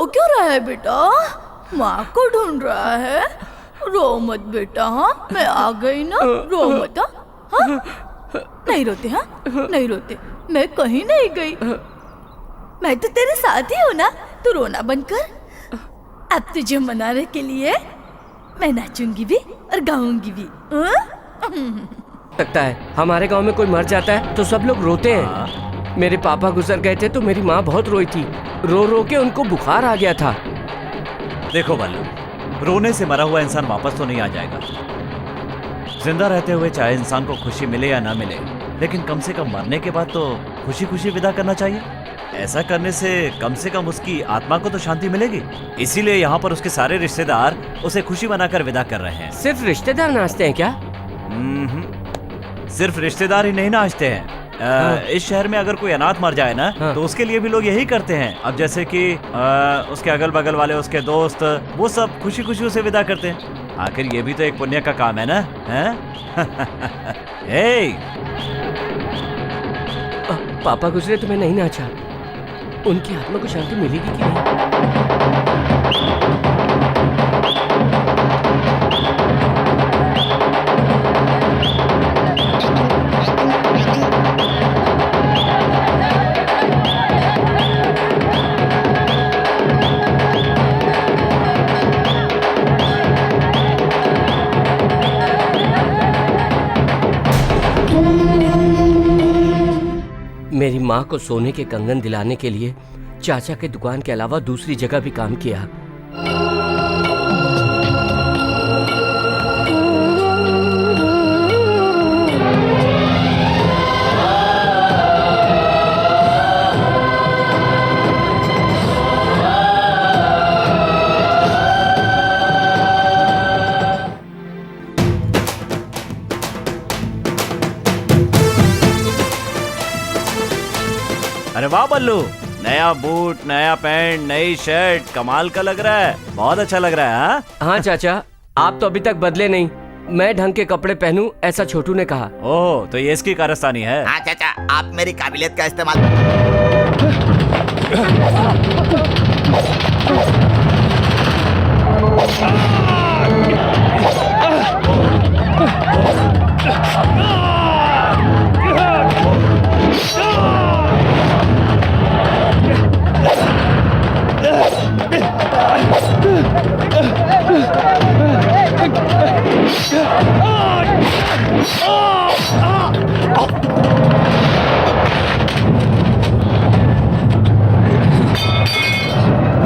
क्यों रहा है बेटा? माँ को ढूंढ रहा है? रो मत बेटा। हाँ, मैं आ गई ना, रो मत। हाँ, नहीं रोते। हाँ, नहीं रोते, मैं कहीं नहीं गई, मैं तो तेरे साथ ही हूँ ना। तू रोना बंद कर। अब तुझे मनाने के लिए मैं नाचूंगी भी और गाऊंगी भी। लगता है हमारे गांव में कोई मर जाता है तो सब लोग रोते हैं। मेरे पापा गुजर गए थे तो मेरी माँ बहुत रोई थी, रो रो के उनको बुखार आ गया था। देखो बल्लू, रोने से मरा हुआ इंसान वापस तो नहीं आ जाएगा। जिंदा रहते हुए चाहे इंसान को खुशी मिले या ना मिले, लेकिन कम से कम मरने के बाद तो खुशी खुशी विदा करना चाहिए। ऐसा करने से कम उसकी आत्मा को तो शांति मिलेगी। इसीलिए यहाँ पर उसके सारे रिश्तेदार उसे खुशी मनाकर विदा कर रहे हैं। सिर्फ रिश्तेदार नाचते हैं क्या? सिर्फ रिश्तेदार ही नहीं नाचते हैं। इस शहर में अगर कोई अनाथ मर जाए ना, तो उसके लिए भी लोग यही करते हैं। अब जैसे कि उसके अगल बगल वाले उसके दोस्त, वो सब खुशी खुशी उसे विदा करते हैं। आखिर ये भी तो एक पुण्य का काम है ना। पापा गुजरे तो मैं नहीं नाचा, उनकी आत्मा को शांति मिलेगी कि नहीं? मेरी माँ को सोने के कंगन दिलाने के लिए चाचा के दुकान के अलावा दूसरी जगह भी काम किया। अरे वाह बल्लू, नया बूट, नया पैंट, नई शर्ट, कमाल का लग रहा है। बहुत अच्छा लग रहा है। हाँ चाचा, आप तो अभी तक बदले नहीं। मैं ढंग के कपड़े पहनूं ऐसा छोटू ने कहा। ओह, तो ये इसकी कारस्तानी है। हाँ चाचा, आप मेरी काबिलियत का इस्तेमाल।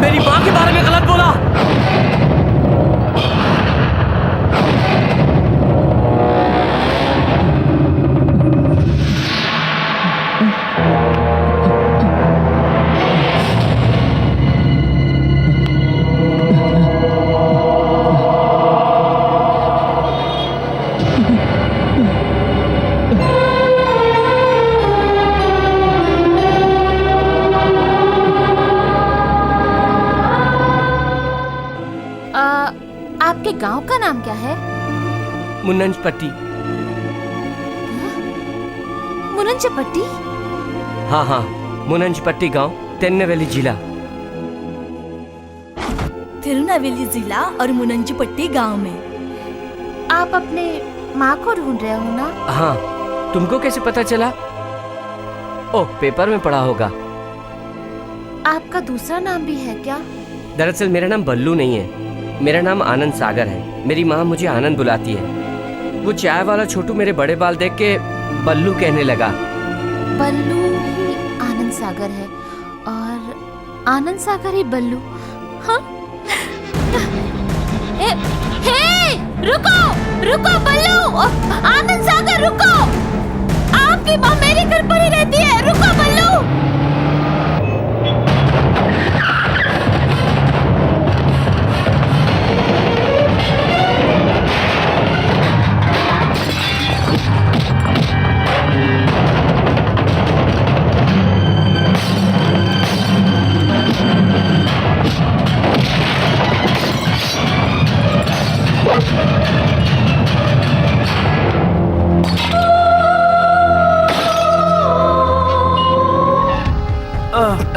मेरी माँ के बारे में गलत बोला। आपके गांव का नाम क्या है? मुन्नंजपट्टी। मुनंजपट्टी? हाँ हाँ, मुन्नंजपट्टी गांव, तिरुनेलवेली जिला। तिरुनेलवेली जिला और मुनंजपट्टी गांव में। आप अपने माँ को ढूंढ रहे हो ना? हाँ, तुमको कैसे पता चला? ओह, पेपर में पढ़ा होगा। आपका दूसरा नाम भी है क्या? दरअसल मेरा नाम बल्लू नहीं है, मेरा नाम आनंद सागर है। मेरी माँ मुझे आनंद बुलाती है। वो चाय वाला छोटू मेरे बड़े बाल देख के बल्लू कहने लगा। बल्लू ही आनंद सागर है और आनंद सागर ही बल्लू। हाँ? हे, रुको रुको बल्लू, आनंद सागर रुको, आपकी माँ मेरे घर पर ही रहती है, रुको बल्लू।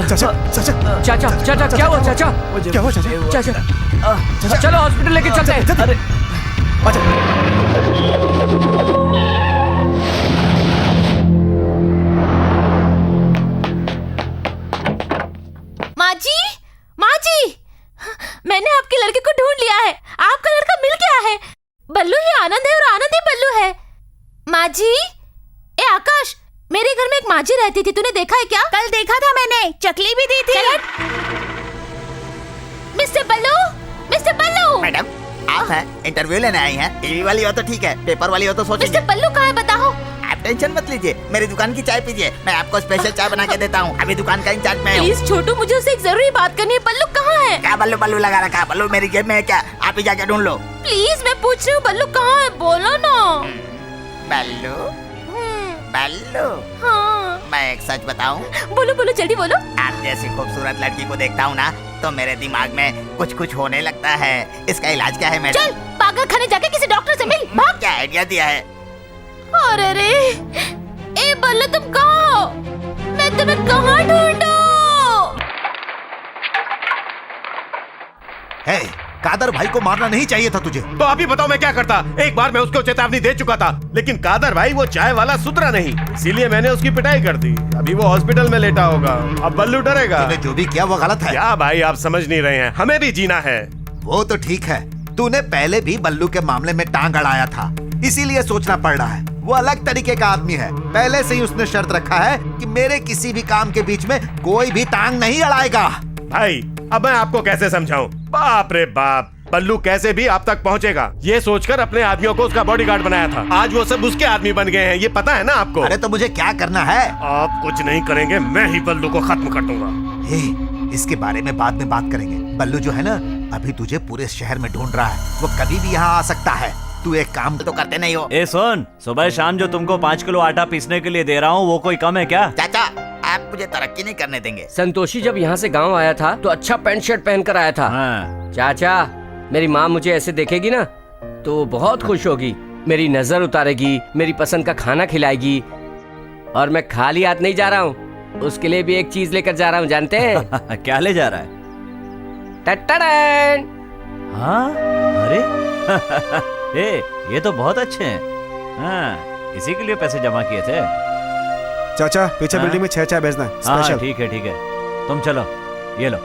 चाचा चाचा चाचा क्या हुआ चाचा क्या हुआ चाचा? चाचा चलो हॉस्पिटल लेके चलते हैं। अरे माँ जी, माँ जी, मैंने आपके लड़के को ढूंढ लिया है। आपका लड़का मिल गया है। बल्लू ही आनंद है और आनंद ही बल्लू है। माँ जी, ए आकाश, मेरे घर में एक माँ जी रहती थी, तूने देखा है क्या? कल देखा था मैंने, चकली भी दी थी। मिस्टर बल्लू, मिस्टर बल्लू। मैडम आप हैं, इंटरव्यू लेने आई हैं। टीवी वाली हो तो ठीक है, पेपर वाली हो तो सोचेंगे। मिस्टर बल्लू कहाँ है बताओ? आप टेंशन मत लीजिए, मेरी दुकान की चाय पीजिए, मैं आपको स्पेशल चाय बना के देता हूँ। अभी दुकान का इंचार्ज मैं हूँ। प्लीज छोटू, मुझे उससे एक जरूरी बात करनी है। बल्लू कहाँ है? क्या बल्लू बल्लू लगा रखा है? बल्लू मेरी जेब में है क्या? आप ही जाके ढूंढ लो। प्लीज मैं पूछ रही हूँ, बल्लू कहाँ है? बोलो ना। बल्लू बल्लू, हाँ मैं एक सच बताऊं? बोलो बोलो, जल्दी बोलो। आप जैसी खूबसूरत लड़की को देखता हूँ ना, तो मेरे दिमाग में कुछ कुछ होने लगता है। इसका इलाज क्या है मैडम? चल पागल खाने जाके किसी डॉक्टर से मिल, भाग। क्या आइडिया दिया है? अरे रे, ए बल्लू तुम कहाँ हो? मैं तुम्हें कहाँ ढूंढूं? हे, कादर भाई को मारना नहीं चाहिए था तुझे। तो अभी बताओ मैं क्या करता? एक बार मैं उसको चेतावनी दे चुका था, लेकिन कादर भाई वो चाय वाला सुधरा नहीं, इसीलिए मैंने उसकी पिटाई कर दी। अभी वो हॉस्पिटल में लेटा होगा, अब बल्लू डरेगा। तूने जो भी किया वो गलत है। क्या भाई आप समझ नहीं रहे हैं, हमें भी जीना है। वो तो ठीक है, तूने पहले भी बल्लू के मामले में टांग अड़ाया था, इसीलिए सोचना पड़ रहा है। वो अलग तरीके का आदमी है, पहले से ही उसने शर्त रखा है कि मेरे किसी भी काम के बीच में कोई भी टांग नहीं अड़ाएगा। भाई अब मैं आपको कैसे समझाऊं? बाप रे बाप, बल्लू कैसे भी आप तक पहुंचेगा, ये सोचकर अपने आदमियों को उसका बॉडीगार्ड बनाया था। आज वो सब उसके आदमी बन गए हैं, ये पता है ना आपको? अरे तो मुझे क्या करना है? आप कुछ नहीं करेंगे, मैं ही बल्लू को खत्म कर दूंगा। हे, इसके बारे में बाद में बात करेंगे। बल्लू जो है ना, अभी तुझे पूरे शहर में ढूंढ रहा है, वो कभी भी यहाँ आ सकता है। तू एक काम तो करते नहीं हो। ए सुन, सुबह शाम जो तुमको 5 किलो आटा पीसने के लिए दे रहा हूँ, वो कोई कम है क्या? चाचा आप मुझे तरक्की नहीं करने देंगे। संतोषी जब यहाँ से गांव आया था तो अच्छा पैंट शर्ट पहन कर आया था। हाँ। चाचा, मेरी माँ मुझे ऐसे देखेगी ना तो बहुत खुश होगी, मेरी नजर उतारेगी, मेरी पसंद का खाना खिलाएगी। और मैं खाली हाथ नहीं जा रहा हूँ, उसके लिए भी एक चीज लेकर जा रहा हूँ, जानते हैं? क्या ले जा रहा है? टटटडन! हाँ, अरे ए, ये तो बहुत अच्छे हैं। हाँ, इसी के लिए पैसे जमा किए थे। चाचा पीछे हाँ? बिल्डिंग में 6 चाय भेजना है, हाँ स्पेशल। ठीक है ठीक है, तुम चलो, ये लो।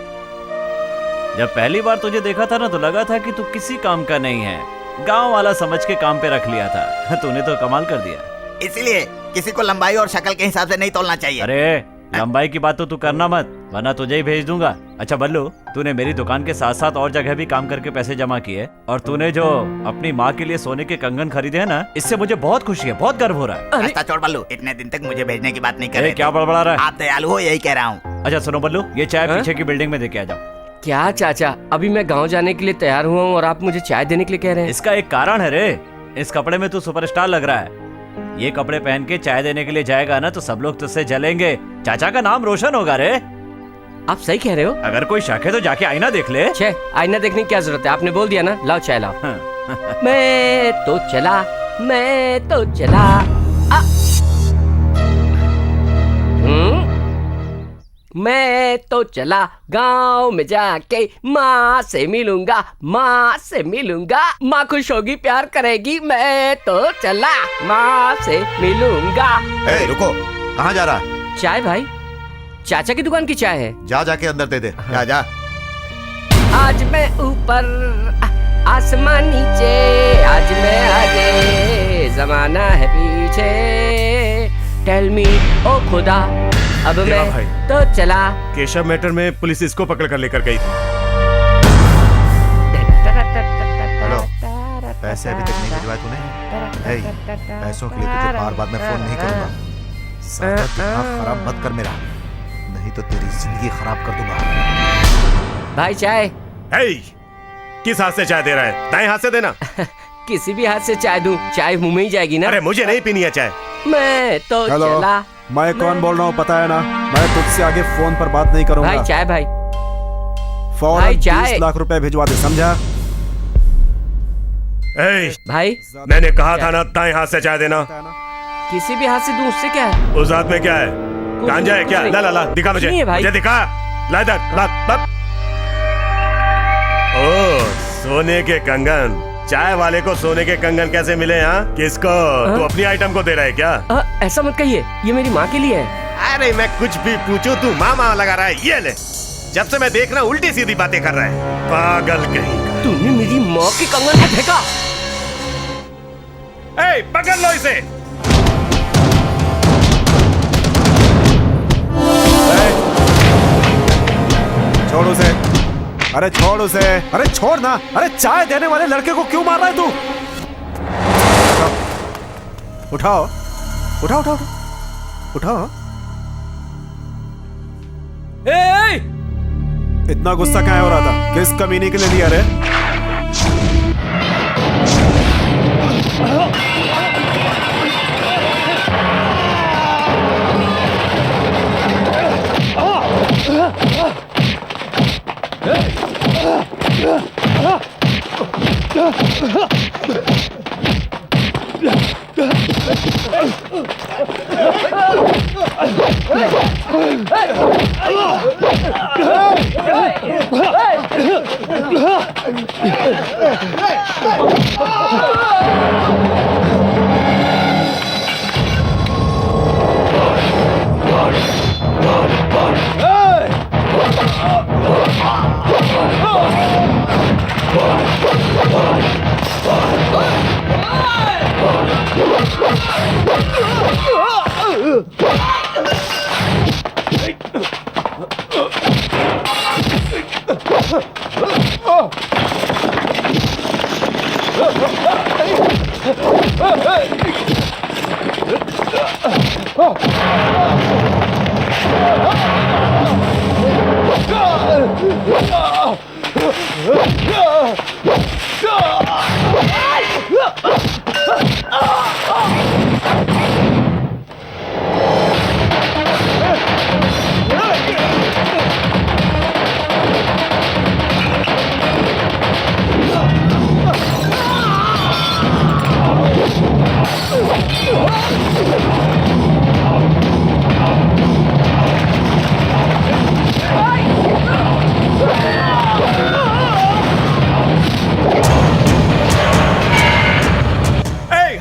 जब पहली बार तुझे देखा था ना तो लगा था कि तू किसी काम का नहीं है, गांव वाला समझ के काम पे रख लिया था। तूने तो कमाल कर दिया। इसीलिए किसी को लंबाई और शक्ल के हिसाब से नहीं तोलना चाहिए। अरे लंबाई की बात तो तू करना मत, वरना तुझे ही भेज दूंगा। अच्छा बल्लू, तूने मेरी दुकान के साथ साथ और जगह भी काम करके पैसे जमा किए, और तूने जो अपनी माँ के लिए सोने के कंगन खरीदे हैं ना, इससे मुझे बहुत खुशी है, बहुत गर्व हो रहा है। रास्ता छोड़ बल्लू, इतने दिन तक मुझे भेजने की बात नहीं कर रहे क्या थे। बड़बड़ा रहा है? आप दयालु हो, यही कह रहा हूँ। अच्छा सुनो बल्लू, ये चाय हाँ? पीछे की बिल्डिंग में दे के आ जाओ। क्या चाचा, अभी मैं गांव जाने के लिए तैयार हुआ हूँ और आप मुझे चाय देने के लिए कह रहे हैं? इसका एक कारण है रे, इस कपड़े में तू सुपरस्टार लग रहा है। ये कपड़े पहन के चाय देने के लिए जाएगा ना तो सब लोग तुझसे जलेंगे, चाचा का नाम रोशन होगा रे। आप सही कह रहे हो। अगर कोई शक है तो जाके आईना देख ले। छे, आईना देखने की क्या जरूरत है, आपने बोल दिया ना, लाओ चाय लाओ। हाँ। मैं तो चला, मैं तो चला। मैं तो चला गांव में जाके माँ से मिलूंगा, माँ से मिलूंगा, माँ खुश होगी प्यार करेगी। मैं तो चला माँ से मिलूंगा। ए, रुको, कहाँ जा रहा है? चाय भाई, चाचा की दुकान की चाय है। जा जाके अंदर दे दे। जा जा। आज मैं ऊपर आसमान नीचे, आज मैं आगे जमाना है पीछे। टेल मी ओ खुदा, अब देवा मैं भाई। तो चला। केशव मैटर में पुलिस इसको पकड़ कर लेकर गई थी। हेलो, पैसे अभी तक नहीं भिजवाए तूने? हे, पैसों के लिए तुझे बार बार मैं फोन नहीं करूंगा। ज्यादा दिमाग खराब मत कर मेरा, नहीं तो तेरी जिंदगी खराब कर दूंगा। भाई चाय। हे, किस हाथ से चाय दे रहा है? दाएं हाथ से देना। किसी भी हाथ से चाय दूं, चाय मुंह में ही जाएगी ना। अरे मुझे नहीं पीनी है चाय। मैं तो हेलो, चला। मैं कौन बोल रहा हूँ पता है ना? मैं तुझसे आगे फोन पर बात नहीं करूंगा। भाई चाय भाई। फौरन भाई, चाय। 20 लाख रुपए भिजवा दे, समझा? हे, भाई मैंने कहा था ना दाएं हाथ से चाय देना। किसी भी हाथ से दूं, उससे क्या है? उस हाथ में क्या है? गांजा है क्या? ला ला ला, दिखा मुझे, नहीं है भाई। मुझे दिखा। ला इधर, ला ला। सोने के कंगन? चाय वाले को सोने के कंगन कैसे मिले? हाँ, किसको? तू अपनी आइटम को दे रहा है क्या? ऐसा मत कहिए, ये मेरी माँ के लिए है। अरे मैं कुछ भी पूछूं तू मामा लगा रहा है। ये ले, जब से मैं देख रहा हूँ उल्टी सीधी बातें कर रहा है, पागल कहीं का। तूने मेरी माँ के कंगन को फेंका। ए, पकड़ लो इसे। छोड़ उसे। अरे छोड़ उसे। अरे छोड़ ना। अरे चाय देने वाले लड़के को क्यों मार रहा है तू? उठाओ उठाओ उठाओ उठाओ। ए! इतना गुस्सा क्या हो रहा था? किस कमीने के लिए लिया रे?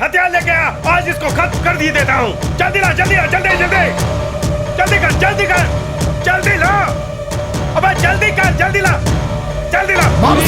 हथियार लेके आ, आज इसको खत्म कर दिए देता हूँ। जल्दी ला, जल्दी ला, जल्दी जल्दी जल्दी कर, जल्दी कर, जल्दी ला। अबे जल्दी कर, जल्दी ला, जल्दी ला। मार।